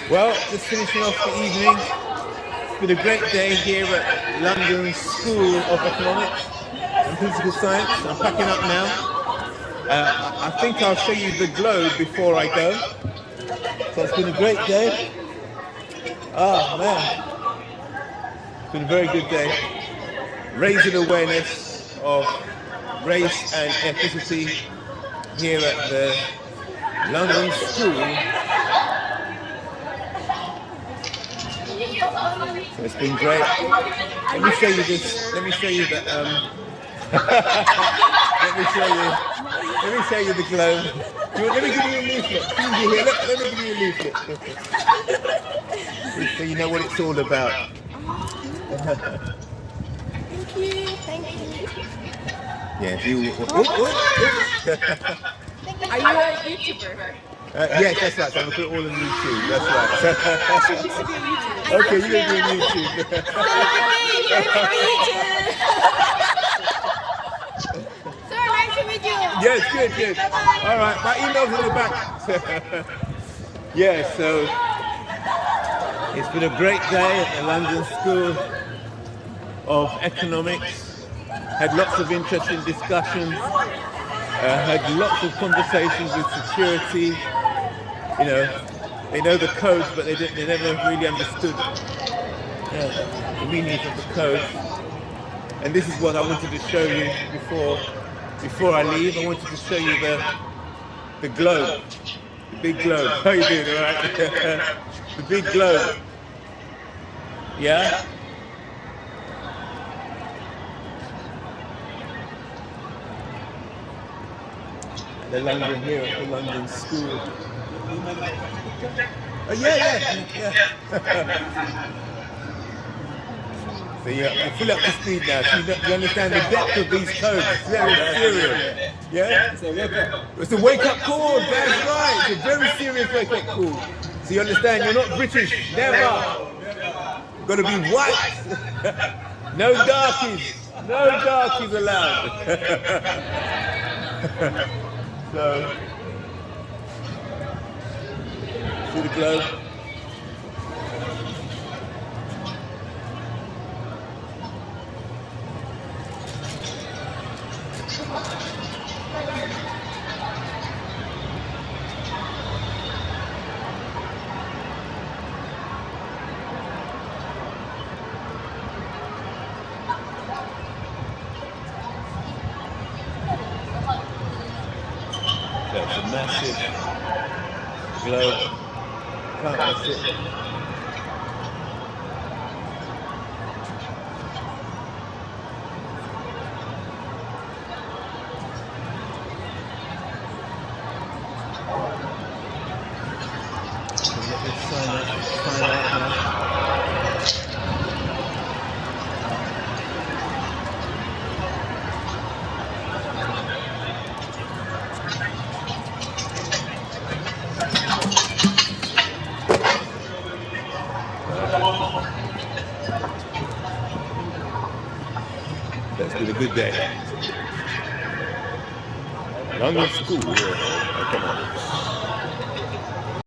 Well, just finishing off the evening. It's been a great day here at London School of Economics and Political Science. I'm packing up now. I think I'll show you the globe before I go. So it's been a great day. Oh man, it's been a very good day. Raising awareness of race and ethnicity here at the London School. So it's been great. Let me show you this. Let me show you the let me show you the globe. Let me give you a leaflet. Let me give you a leaflet. So you know what it's all about. Thank you. Thank you. Yeah, if you. Are you a YouTuber? Yes, that's right. So I'm gonna put it all on YouTube. That's right. Okay, you're gonna do YouTube. Sir, nice to meet you. Yes, good. All right, my email's in the back. Yeah, so it's been a great day at the London School of Economics. Had lots of interesting discussions. Had lots of conversations with security. You know, they know the codes, but they never really understood the meanings of the codes. And this is what I wanted to show you before I leave. I wanted to show you the globe, the big globe. How you doing, all right? The big globe. Yeah. The London here at the London School. Oh, yeah. So you're full up to speed now. So you understand the depth of these codes. It's very serious. Yeah? It's a wake-up call. That's right. It's a very serious wake-up call. So you understand you're not British. Never. You've got to be white. No darkies. No darkies allowed. So, see the globe? That's a massive globe. Can't miss it. So let me sign out now. That's been a good day. London School of Economics.